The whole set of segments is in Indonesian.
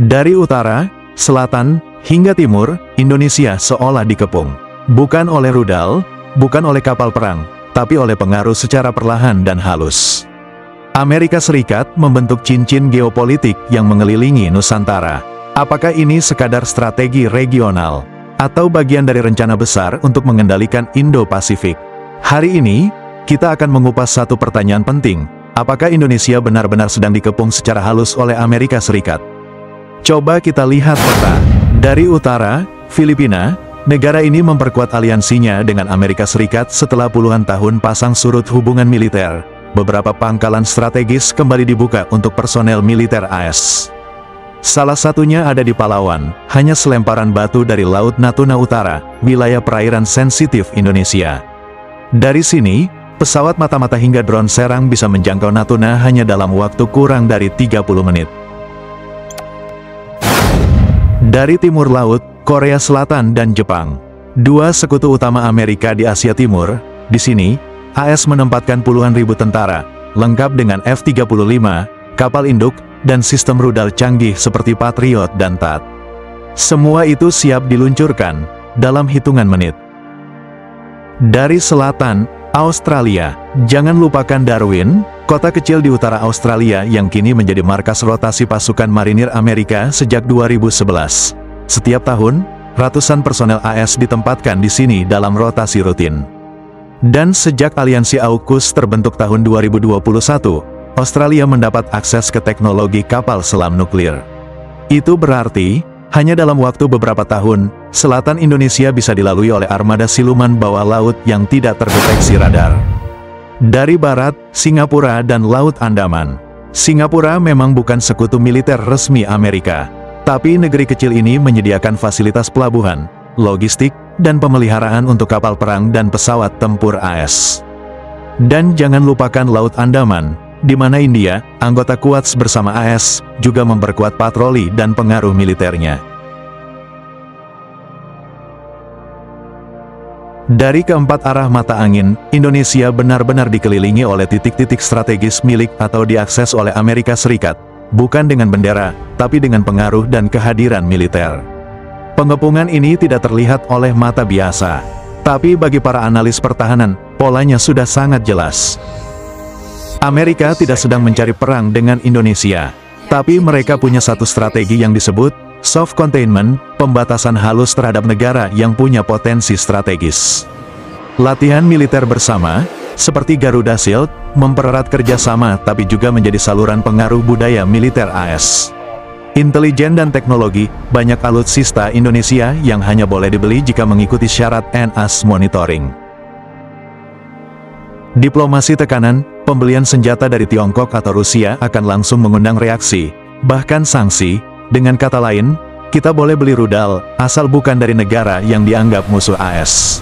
Dari utara, selatan, hingga timur, Indonesia seolah dikepung. Bukan oleh rudal, bukan oleh kapal perang, tapi oleh pengaruh secara perlahan dan halus. Amerika Serikat membentuk cincin geopolitik yang mengelilingi Nusantara. Apakah ini sekadar strategi regional, atau bagian dari rencana besar untuk mengendalikan Indo-Pasifik? Hari ini, kita akan mengupas satu pertanyaan penting. Apakah Indonesia benar-benar sedang dikepung secara halus oleh Amerika Serikat? Coba kita lihat peta. Dari utara, Filipina, negara ini memperkuat aliansinya dengan Amerika Serikat setelah puluhan tahun pasang surut hubungan militer. Beberapa pangkalan strategis kembali dibuka untuk personel militer AS. Salah satunya ada di Palawan, hanya selemparan batu dari Laut Natuna Utara, wilayah perairan sensitif Indonesia. Dari sini, pesawat mata-mata hingga drone serang bisa menjangkau Natuna hanya dalam waktu kurang dari 30 menit. Dari timur laut, Korea Selatan dan Jepang, dua sekutu utama Amerika di Asia Timur. Di sini, AS menempatkan puluhan ribu tentara, lengkap dengan F-35, kapal induk, dan sistem rudal canggih seperti Patriot dan THAAD. Semua itu siap diluncurkan dalam hitungan menit. Dari selatan, Australia, jangan lupakan Darwin, kota kecil di utara Australia yang kini menjadi markas rotasi pasukan marinir Amerika sejak 2011. Setiap tahun, ratusan personel AS ditempatkan di sini dalam rotasi rutin. Dan sejak aliansi AUKUS terbentuk tahun 2021, Australia mendapat akses ke teknologi kapal selam nuklir. Itu berarti, hanya dalam waktu beberapa tahun, selatan Indonesia bisa dilalui oleh armada siluman bawah laut yang tidak terdeteksi radar. Dari barat, Singapura dan Laut Andaman. Singapura memang bukan sekutu militer resmi Amerika, tapi negeri kecil ini menyediakan fasilitas pelabuhan, logistik, dan pemeliharaan untuk kapal perang dan pesawat tempur AS. Dan jangan lupakan Laut Andaman, di mana India, anggota Quads bersama AS, juga memperkuat patroli dan pengaruh militernya. Dari keempat arah mata angin, Indonesia benar-benar dikelilingi oleh titik-titik strategis milik atau diakses oleh Amerika Serikat, bukan dengan bendera, tapi dengan pengaruh dan kehadiran militer. Pengepungan ini tidak terlihat oleh mata biasa, tapi bagi para analis pertahanan, polanya sudah sangat jelas. Amerika tidak sedang mencari perang dengan Indonesia, tapi mereka punya satu strategi yang disebut soft containment, pembatasan halus terhadap negara yang punya potensi strategis. Latihan militer bersama, seperti Garuda Shield, mempererat kerjasama tapi juga menjadi saluran pengaruh budaya militer AS. Intelijen dan teknologi, banyak alutsista Indonesia yang hanya boleh dibeli jika mengikuti syarat NAS monitoring. Diplomasi tekanan, pembelian senjata dari Tiongkok atau Rusia akan langsung mengundang reaksi, bahkan sanksi. Dengan kata lain, kita boleh beli rudal, asal bukan dari negara yang dianggap musuh AS.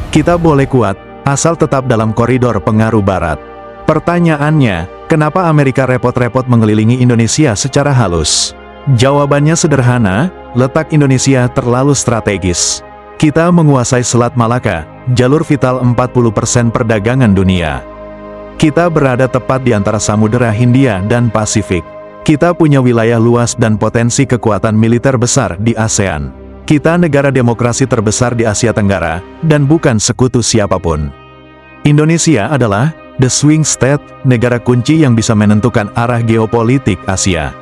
Kita boleh kuat, asal tetap dalam koridor pengaruh Barat. Pertanyaannya, kenapa Amerika repot-repot mengelilingi Indonesia secara halus? Jawabannya sederhana, letak Indonesia terlalu strategis. Kita menguasai Selat Malaka, jalur vital 40% perdagangan dunia. Kita berada tepat di antara Samudera Hindia dan Pasifik. Kita punya wilayah luas dan potensi kekuatan militer besar di ASEAN. Kita negara demokrasi terbesar di Asia Tenggara, dan bukan sekutu siapapun. Indonesia adalah the swing state, negara kunci yang bisa menentukan arah geopolitik Asia.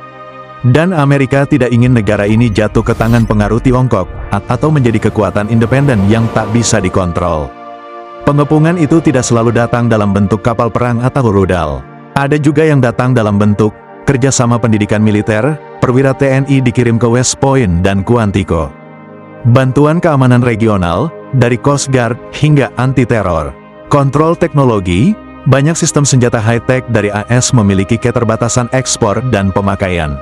Dan Amerika tidak ingin negara ini jatuh ke tangan pengaruh Tiongkok, atau menjadi kekuatan independen yang tak bisa dikontrol. Pengepungan itu tidak selalu datang dalam bentuk kapal perang atau rudal. Ada juga yang datang dalam bentuk kerjasama pendidikan militer, perwira TNI dikirim ke West Point dan Quantico. Bantuan keamanan regional, dari Coast Guard hingga anti-teror. Kontrol teknologi, banyak sistem senjata high-tech dari AS memiliki keterbatasan ekspor dan pemakaian.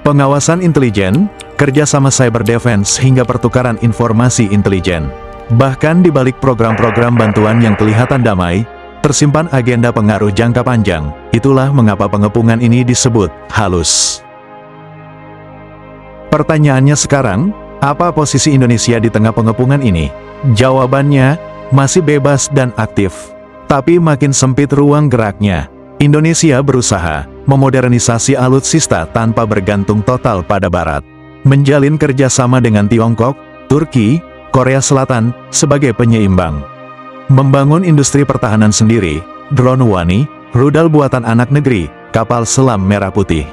Pengawasan intelijen, kerjasama cyber defense hingga pertukaran informasi intelijen. Bahkan di balik program-program bantuan yang kelihatan damai, tersimpan agenda pengaruh jangka panjang. Itulah mengapa pengepungan ini disebut halus. Pertanyaannya sekarang, apa posisi Indonesia di tengah pengepungan ini? Jawabannya, masih bebas dan aktif. Tapi makin sempit ruang geraknya. Indonesia berusaha memodernisasi alutsista tanpa bergantung total pada Barat. Menjalin kerjasama dengan Tiongkok, Turki, Korea Selatan sebagai penyeimbang. Membangun industri pertahanan sendiri, drone Wani, rudal buatan anak negeri, kapal selam merah putih.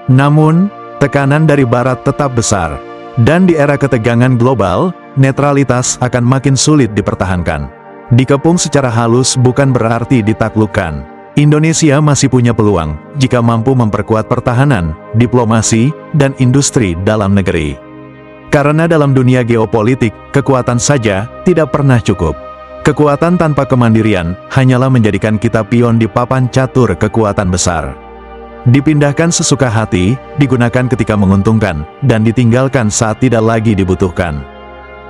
Namun, tekanan dari Barat tetap besar. Dan di era ketegangan global, netralitas akan makin sulit dipertahankan. Dikepung secara halus bukan berarti ditaklukkan. Indonesia masih punya peluang jika mampu memperkuat pertahanan, diplomasi, dan industri dalam negeri. Karena dalam dunia geopolitik, kekuatan saja tidak pernah cukup. Kekuatan tanpa kemandirian hanyalah menjadikan kita pion di papan catur kekuatan besar. Dipindahkan sesuka hati, digunakan ketika menguntungkan, dan ditinggalkan saat tidak lagi dibutuhkan.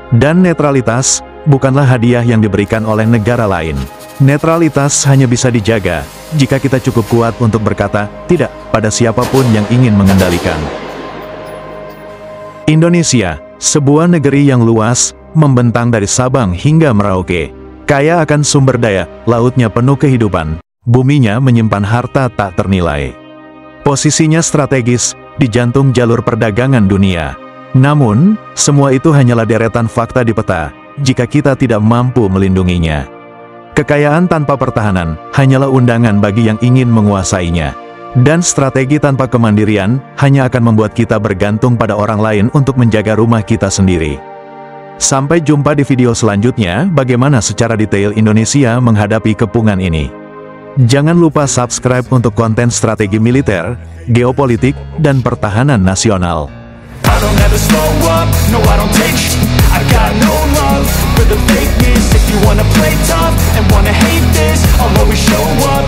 Dan netralitas bukanlah hadiah yang diberikan oleh negara lain. Netralitas hanya bisa dijaga jika kita cukup kuat untuk berkata tidak pada siapapun yang ingin mengendalikan. Indonesia, sebuah negeri yang luas, membentang dari Sabang hingga Merauke. Kaya akan sumber daya, lautnya penuh kehidupan, buminya menyimpan harta tak ternilai. Posisinya strategis di jantung jalur perdagangan dunia. Namun, semua itu hanyalah deretan fakta di peta jika kita tidak mampu melindunginya. Kekayaan tanpa pertahanan hanyalah undangan bagi yang ingin menguasainya. Dan strategi tanpa kemandirian hanya akan membuat kita bergantung pada orang lain untuk menjaga rumah kita sendiri. Sampai jumpa di video selanjutnya, bagaimana secara detail Indonesia menghadapi kepungan ini. Jangan lupa subscribe untuk konten strategi militer, geopolitik, dan pertahanan nasional. I don't ever slow up, no I don't take sh**. I got no love for the fakeness. If you wanna play tough and wanna hate this, I'll always show up.